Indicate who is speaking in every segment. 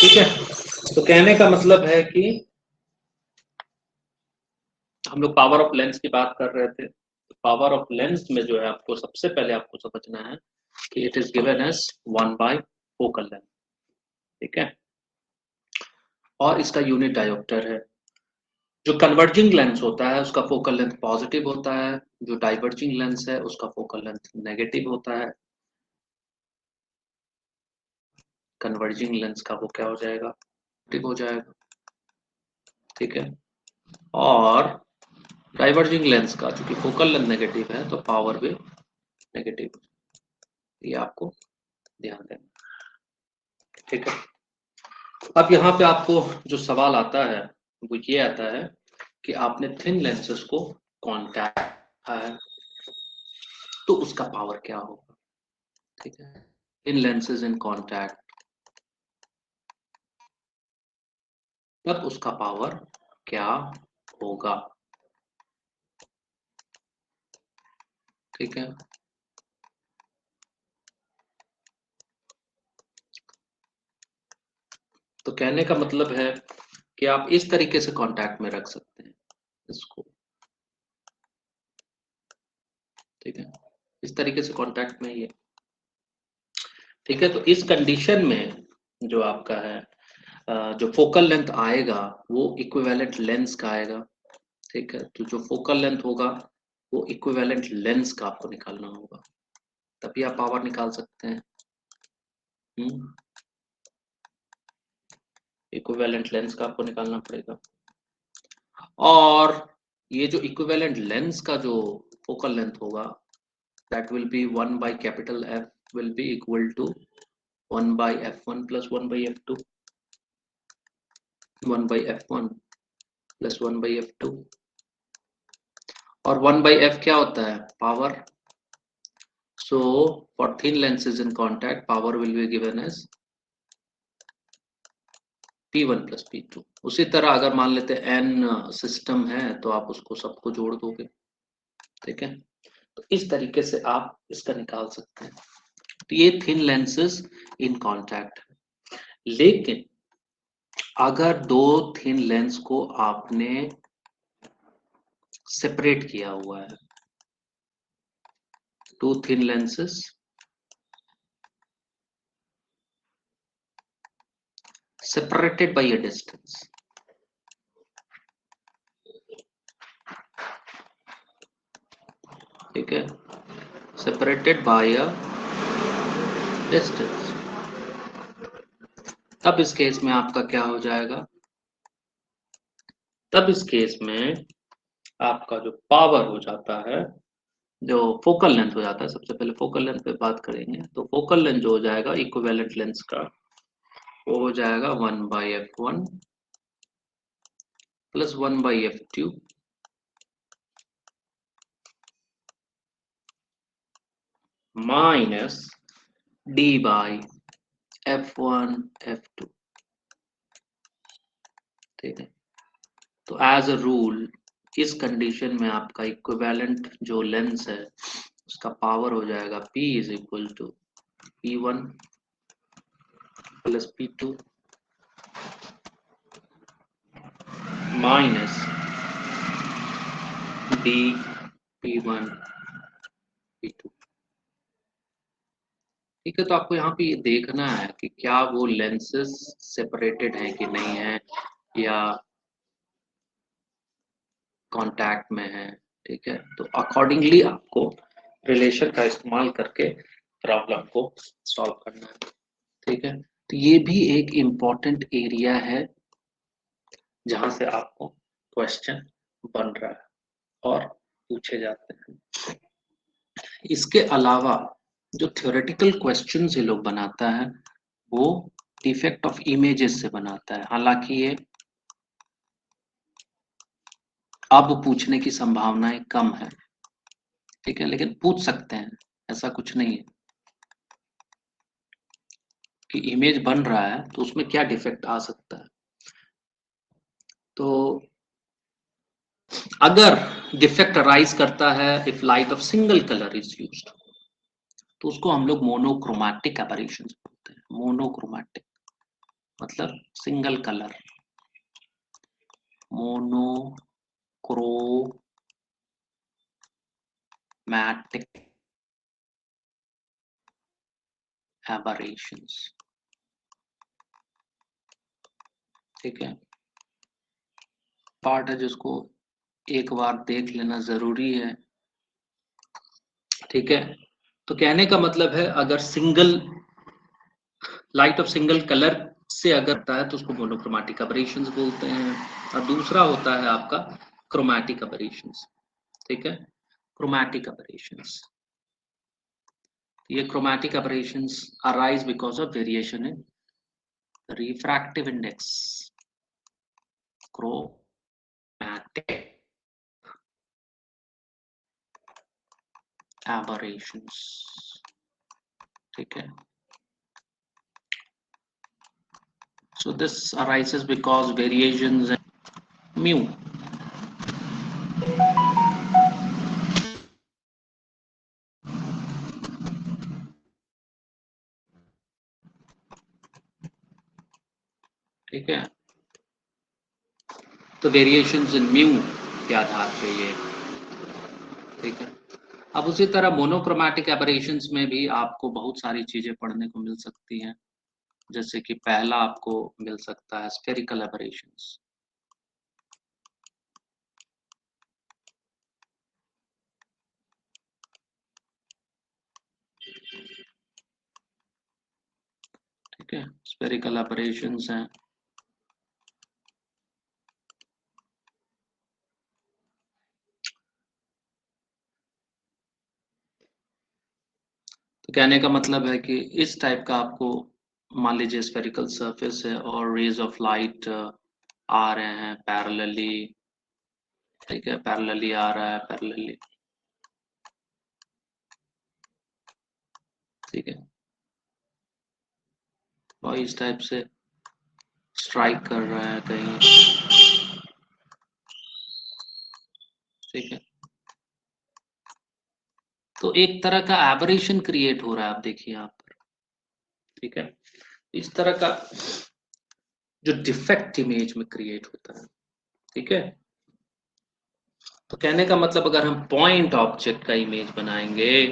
Speaker 1: ठीक है, तो कहने का मतलब है कि हम लोग पावर ऑफ लेंस की बात कर रहे थे। पावर ऑफ लेंस में जो है आपको सबसे पहले आपको समझना है कि it is given as 1 by focal length, ठीक है, और इसका यूनिट डायोप्टर है। जो कन्वर्जिंग लेंस होता है उसका फोकल लेंथ पॉजिटिव होता है, जो डाइवर्जिंग लेंस है उसका फोकल लेंथ नेगेटिव होता है। कन्वर्जिंग लेंस का वो क्या हो जाएगा, पॉजिटिव हो जाएगा, ठीक है, और डाइवर्जिंग लेंस का चूंकि फोकल लेंथ नेगेटिव है तो पावर भी नेगेटिव हो जाएगा। ये आपको ध्यान देना, ठीक है। अब यहाँ पे आपको जो सवाल आता है वो ये आता है कि आपने थिन लेंसेस को कॉन्टैक्ट है तो उसका पावर क्या होगा, ठीक है। थिन लेंसेज इन कॉन्टैक्ट, तब उसका पावर क्या होगा, ठीक है। तो कहने का मतलब है कि आप इस तरीके से कांटेक्ट में रख सकते हैं इसको, ठीक है, इस तरीके से कांटेक्ट में ये, ठीक है। तो इस कंडीशन में जो आपका है जो फोकल लेंथ आएगा वो इक्विवेलेंट लेंस का आएगा, ठीक है। तो जो फोकल लेंथ होगा वो इक्विवेलेंट लेंस का आपको निकालना होगा, तभी आप पावर निकाल सकते हैं। इक्विवेलेंट लेंस का आपको निकालना पड़ेगा, और ये जो इक्विवेलेंट लेंस का जो फोकल लेंथ होगा that will be 1 by capital F will be equal to 1 by F1 plus 1 by F2, 1 by F1 plus 1 by F2, और 1 by F क्या होता है, power. So for thin lenses in contact power will be given as P1 plus P2। उसी तरह अगर मान लेते हैं n सिस्टम है तो आप उसको सबको जोड़ दोगे, ठीक है। तो इस तरीके से आप इसका निकाल सकते हैं। तो ये थिन लेंसेज इन कॉन्टैक्ट, लेकिन अगर दो थिन लेंस को आपने सेपरेट किया हुआ है, two thin lenses separated by a distance, ठीक है, separated by a distance, तब इस केस में आपका क्या हो जाएगा, तब इस केस में आपका जो पावर हो जाता है, जो फोकल लेंथ हो जाता है, सबसे पहले फोकल लेंथ पे बात करेंगे। तो फोकल लेंथ जो हो जाएगा इक्विवेलेंट लेंस का वो हो जाएगा 1 by F1 plus 1 by F2 minus D by F1 F2, ठीक है। तो एज अ रूल इस कंडीशन में आपका इक्विवेलेंट जो लेंस है उसका पावर हो जाएगा P is equal to P1 plus P2 minus D P1 P2, ठीक है। तो आपको यहाँ पे ये देखना है कि क्या वो लेंसेस सेपरेटेड हैं कि नहीं है या कांटेक्ट में है, ठीक है। तो अकॉर्डिंगली आपको रिलेशन का इस्तेमाल करके प्रॉब्लम को सॉल्व करना है, ठीक है। तो ये भी एक इम्पॉर्टेंट एरिया है जहां से आपको क्वेश्चन बन रहा है और पूछे जाते हैं। इसके अलावा जो थ्योरेटिकल क्वेश्चंस ये लोग बनाता है वो डिफेक्ट ऑफ इमेजेस से बनाता है। हालांकि ये अब पूछने की संभावनाएं कम है, ठीक है, लेकिन पूछ सकते हैं, ऐसा कुछ नहीं है कि इमेज बन रहा है तो उसमें क्या डिफेक्ट आ सकता है। तो अगर डिफेक्ट अराइज करता है if light of single colour is used तो उसको हम लोग मोनोक्रोमैटिक एबरेशंस बोलते हैं, मोनोक्रोमैटिक। मतलब सिंगल कलर, मोनोक्रोमैटिक एबरेशंस। ठीक है, पार्ट है जिसको एक बार देख लेना जरूरी है। ठीक है, तो कहने का मतलब है अगर single light of single colour से अगर होता है तो उसको मोनोक्रोमैटिक एबरेशंस बोलते हैं, और दूसरा होता है आपका क्रोमैटिक एबरेशंस। ठीक है, क्रोमैटिक एबरेशंस, ये chromatic aberrations arise because of variation in refractive index, chromatic aberrations. ठीक है, so this arises because variations in mu, ठीक है, तो वेरिएशंस इन म्यू के आधार पे ये। ठीक है, अब उसी तरह मोनोक्रोमैटिक एबरेशंस में भी आपको बहुत सारी चीजें पढ़ने को मिल सकती हैं, जैसे कि पहला आपको मिल सकता है स्फेरिकल एबरेशंस। ठीक है, स्फेरिकल एबरेशंस हैं, तो कहने का मतलब है कि इस टाइप का आपको, मान लीजिए स्फेरिकल सरफेस है और रेज ऑफ लाइट आ रहे हैं पैरेलली। ठीक है, पैरेलली आ रहा है, पैरेलली। ठीक है, और इस टाइप से स्ट्राइक कर रहा है कहीं। ठीक है, तो एक तरह का एबरेशन क्रिएट हो रहा है, आप देखिए यहाँ पर। ठीक है, इस तरह का जो डिफेक्ट इमेज में क्रिएट होता है। ठीक है, तो कहने का मतलब अगर हम पॉइंट ऑब्जेक्ट का इमेज बनाएंगे,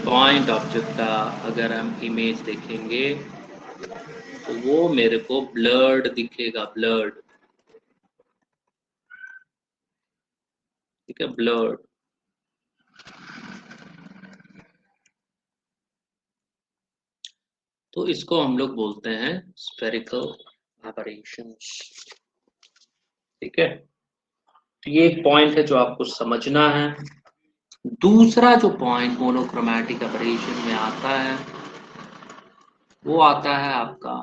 Speaker 1: पॉइंट ऑब्जेक्ट का अगर हम इमेज देखेंगे तो वो मेरे को ब्लर्ड दिखेगा, ब्लर्ड। ठीक है, ब्लर्ड। तो इसको हम लोग बोलते हैं स्फेरिकल एबरेशंस। ठीक है, तो ये एक पॉइंट है जो आपको समझना है। दूसरा जो पॉइंट मोनोक्रोमैटिक एबरेशन में आता है वो आता है आपका,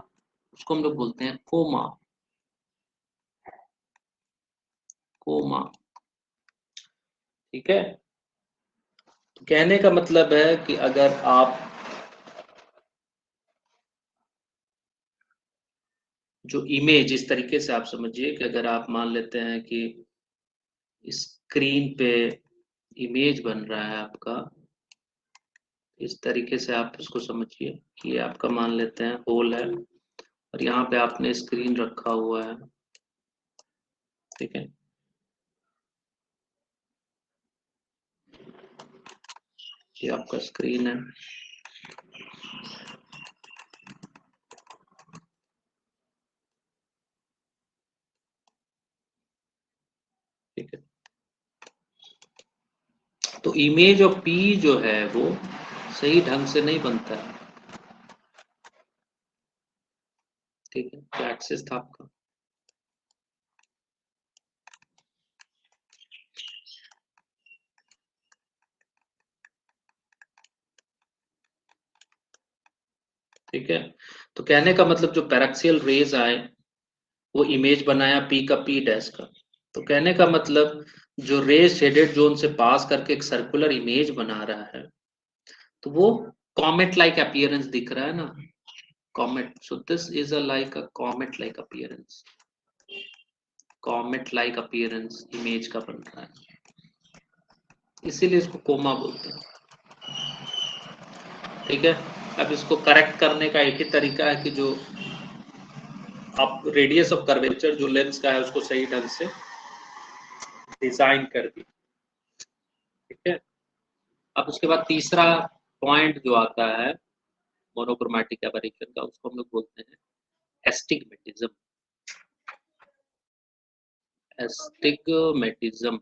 Speaker 1: उसको हम लोग बोलते हैं कोमा, कोमा। ठीक है, तो कहने का मतलब है कि अगर आप जो इमेज, इस तरीके से आप समझिए कि अगर आप मान लेते हैं कि स्क्रीन पे इमेज बन रहा है आपका, इस तरीके से आप इसको समझिए कि ये आपका मान लेते हैं होल है और यहाँ पे आपने स्क्रीन रखा हुआ है। ठीक है, ये आपका स्क्रीन है। ठीक है, तो इमेज ऑफ पी जो है वो सही ढंग से नहीं बनता है। ठीक है, तो एक्सेस था आपका। ठीक है, तो कहने का मतलब जो पैराक्सियल रेज आए वो इमेज बनाया पी का, पी डैश का। तो कहने का मतलब जो रेज शेडेड जोन से पास करके एक सर्कुलर इमेज बना रहा है, तो वो कॉमेट लाइक अपीयरेंस दिख रहा है ना, comet. So this is a like a comet like appearance, comet like appearance image का बन रहा है, इसीलिए इसको कोमा बोलते हैं। ठीक है, अब इसको करेक्ट करने का एक ही तरीका है कि जो आप रेडियस ऑफ कर्वेचर जो लेंस का है उसको सही ढंग से डिजाइन कर दी, ठीक है। अब उसके बाद तीसरा पॉइंट जो आता है मोनोक्रोमैटिक एबरेशन का, उसको हम लोग बोलते हैं एस्टिग्मेटिज्म। एस्टिग्मेटिज्म